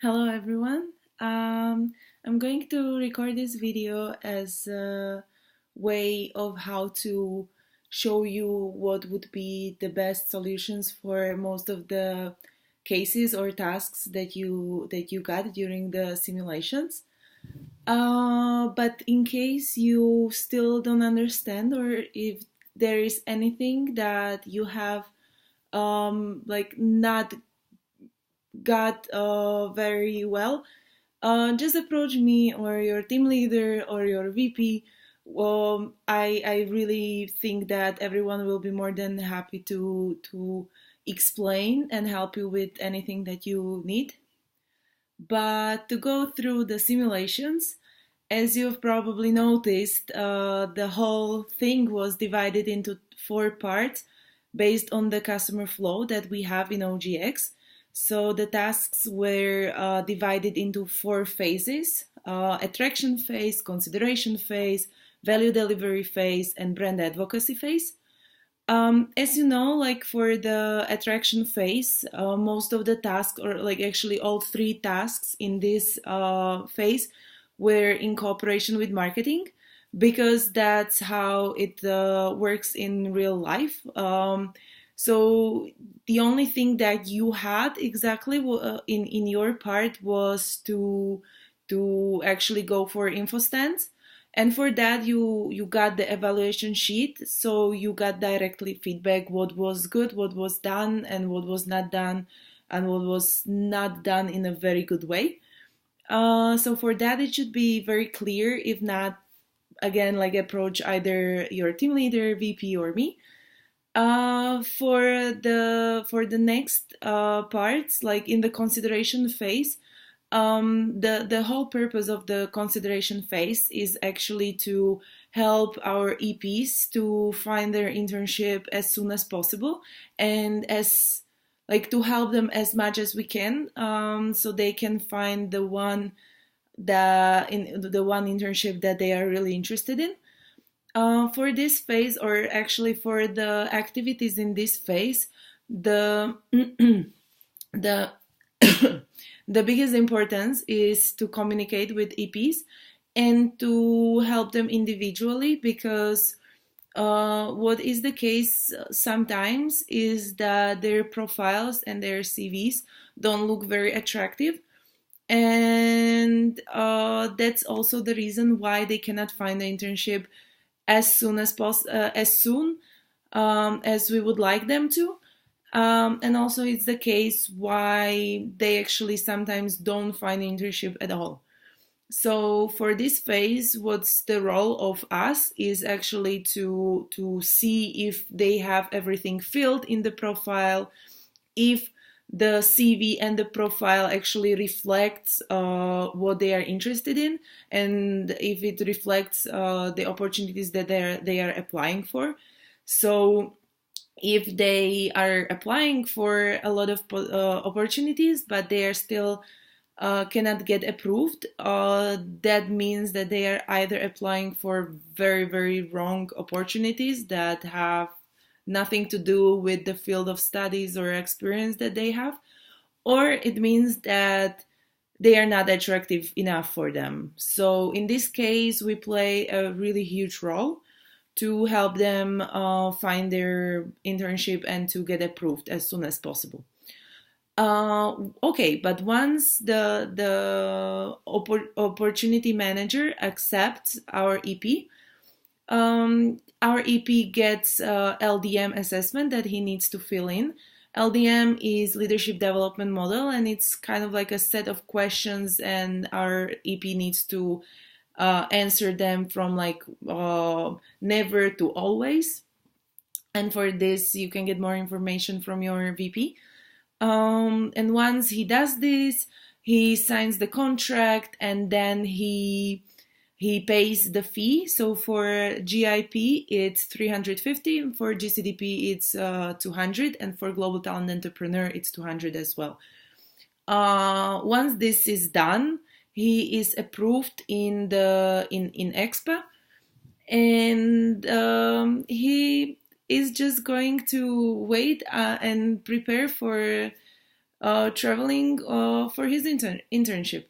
Hello everyone. I'm going to record this video as a way of how to show you what would be the best solutions for most of the cases or tasks that you got during the simulations. But in case you still don't understand, or if there is anything that you have not got very well, just approach me or your team leader or your VP. I really think that everyone will be more than happy to explain and help you with anything that you need. But to go through the simulations, as you've probably noticed, the whole thing was divided into four parts based on the customer flow that we have in OGX. So the tasks were divided into four phases: attraction phase, consideration phase, value delivery phase, and brand advocacy phase. As you know, like for the attraction phase, most of the tasks, or like actually all three tasks in this phase, were in cooperation with marketing, because that's how it works in real life. So the only thing that you had exactly in your part was to actually go for info stands, and for that you got the evaluation sheet, so you got directly feedback what was good, what was done, and what was not done, and what was not done in a very good way. So for that it should be very clear. If not, again, like approach either your team leader, VP, or me. For the next parts, like in the consideration phase, the whole purpose of the consideration phase is actually to help our EPs to find their internship as soon as possible, and as like to help them as much as we can, so they can find the one internship that they are really interested in. For this phase, or actually for the activities in this phase, the the the biggest importance is to communicate with EPs and to help them individually, because what is the case sometimes is that their profiles and their CVs don't look very attractive, and that's also the reason why they cannot find the internship as soon as we would like them to. And also it's the case why they actually sometimes don't find internship at all. So for this phase, what's the role of us is actually to see if they have everything filled in the profile, if the CV and the profile actually reflects what they are interested in, and if it reflects the opportunities that they are applying for. So if they are applying for a lot of opportunities, but they are still cannot get approved, that means that they are either applying for very, very wrong opportunities that have nothing to do with the field of studies or experience that they have, or it means that they are not attractive enough for them. So in this case, we play a really huge role to help them find their internship and to get approved as soon as possible. Okay, but once the opportunity manager accepts our EP, our EP gets LDM assessment that he needs to fill in. LDM is leadership development model, and it's kind of like a set of questions, and our EP needs to answer them from like never to always. And for this, you can get more information from your VP. And once he does this, he signs the contract, and then he pays the fee. So for GIP, it's 350. For GCDP, it's 200, and for Global Talent Entrepreneur, it's 200 as well. Once this is done, he is approved in EXPA, and he is just going to wait and prepare for traveling for his internship.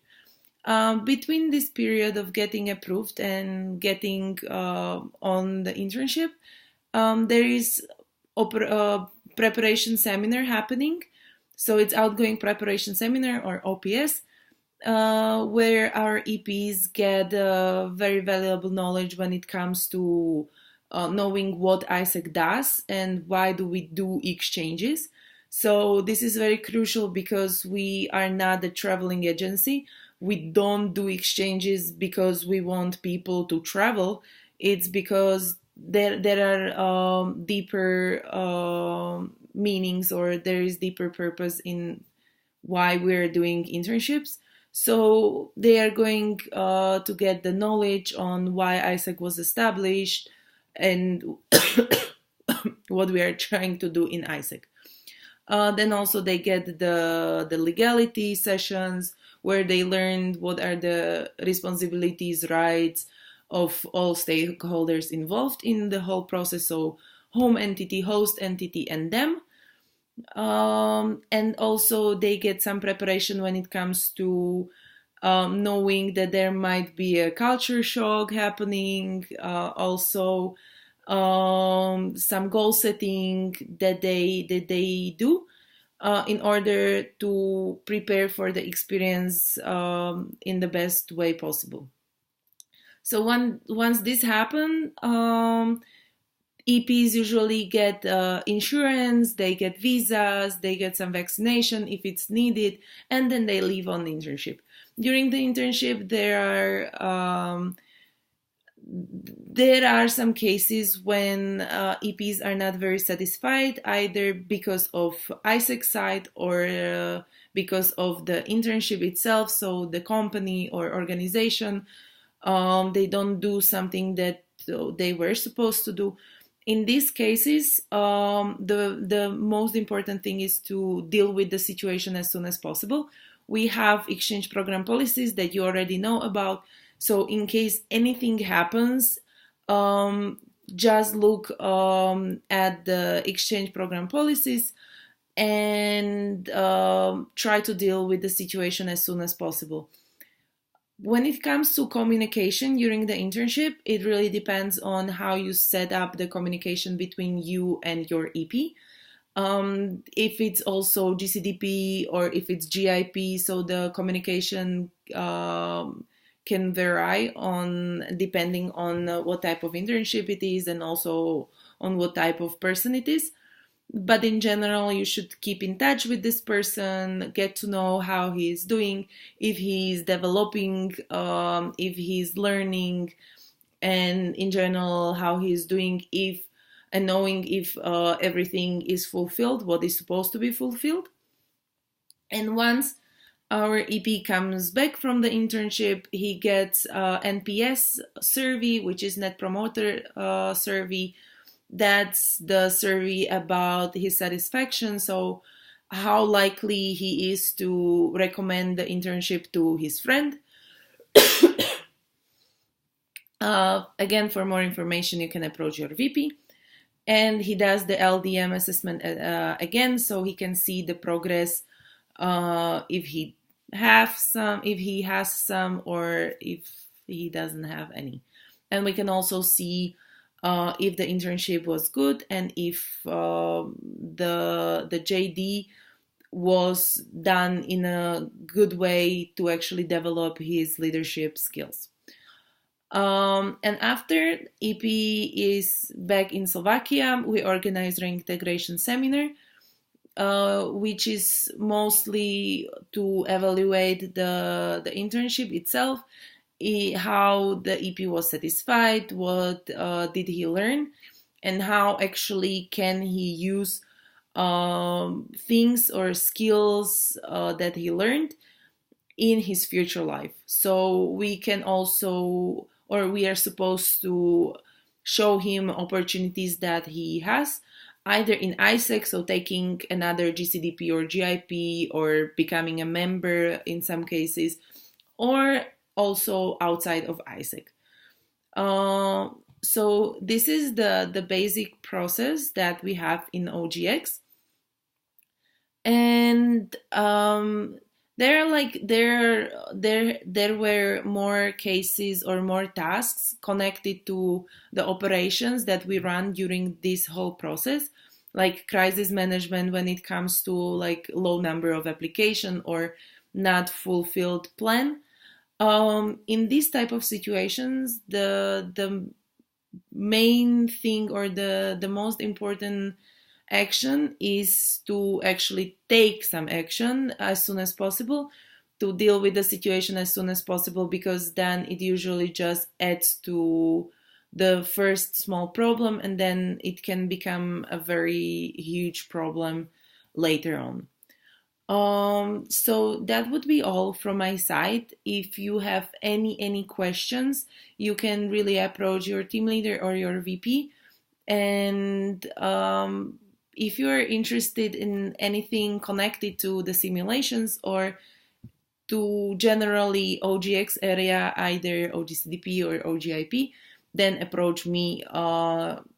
Between this period of getting approved and getting on the internship, there is preparation seminar happening. So it's outgoing preparation seminar, or OPS, where our EPs get very valuable knowledge when it comes to knowing what ISEC does and why do we do exchanges. So this is very crucial because we are not a traveling agency. We don't do exchanges because we want people to travel. It's because there are deeper meanings, or there is deeper purpose in why we're doing internships. So they are going to get the knowledge on why ISEC was established and what we are trying to do in ISEC. Then also they get the legality sessions, where they learn what are the responsibilities, rights of all stakeholders involved in the whole process. So home entity, host entity, and them. And also they get some preparation when it comes to knowing that there might be a culture shock happening, also some goal setting that they do in order to prepare for the experience in the best way possible. So once this happens, EPs usually get insurance, they get visas, they get some vaccination if it's needed, and then they leave on the internship. During the internship, there are some cases when EPs are not very satisfied, either because of ISEC side or because of the internship itself. So the company or organization, they don't do something that they were supposed to do. In these cases, the most important thing is to deal with the situation as soon as possible. We have exchange program policies that you already know about. So in case anything happens, just look at the exchange program policies and try to deal with the situation as soon as possible. When it comes to communication during the internship, it really depends on how you set up the communication between you and your EP. If it's also GCDP or if it's GIP, so the communication can vary on depending on what type of internship it is and also on what type of person it is. But in general, you should keep in touch with this person, get to know how he's doing, if he's developing, if he's learning, and in general, how he's doing, and knowing if everything is fulfilled, what is supposed to be fulfilled. And once our EP comes back from the internship, he gets NPS survey, which is Net Promoter survey. That's the survey about his satisfaction. So how likely he is to recommend the internship to his friend. Again, for more information, you can approach your VP. And he does the LDM assessment again, so he can see the progress if he has some, or if he doesn't have any. And we can also see if the internship was good and if the JD was done in a good way to actually develop his leadership skills. And after EP is back in Slovakia, we organize reintegration seminar, which is mostly to evaluate the internship itself, how the EP was satisfied, what did he learn, and how actually can he use things or skills that he learned in his future life. So we can also, or we are supposed to show him opportunities that he has, either in ISEC, so taking another GCDP or GIP, or becoming a member in some cases, or also outside of ISEC. So this is the basic process that we have in OGX. And there were more cases or more tasks connected to the operations that we run during this whole process, like crisis management when it comes to like low number of application or not fulfilled plan. In these type of situations, the main thing or the most important action is to actually take some action as soon as possible, to deal with the situation as soon as possible, because then it usually just adds to the first small problem and then it can become a very huge problem later on. So that would be all from my side. If you have any questions, you can really approach your team leader or your VP. And if you are interested in anything connected to the simulations or to generally OGX area, either OGCDP or OGIP, then approach me.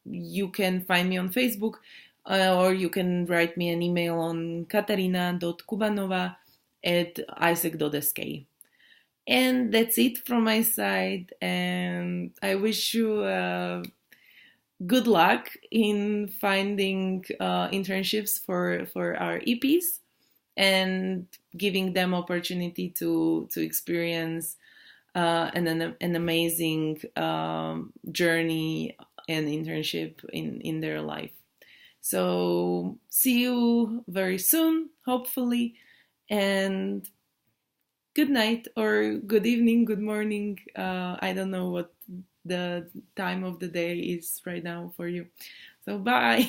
You can find me on Facebook, or you can write me an email on katarina.kubanova@isaac.sk. And that's it from my side. And I wish you good luck in finding internships for our EPs and giving them opportunity to experience an amazing journey and internship in their life. So see you very soon, hopefully, and good night or good evening, good morning. I don't know what the time of the day is right now for you. So bye.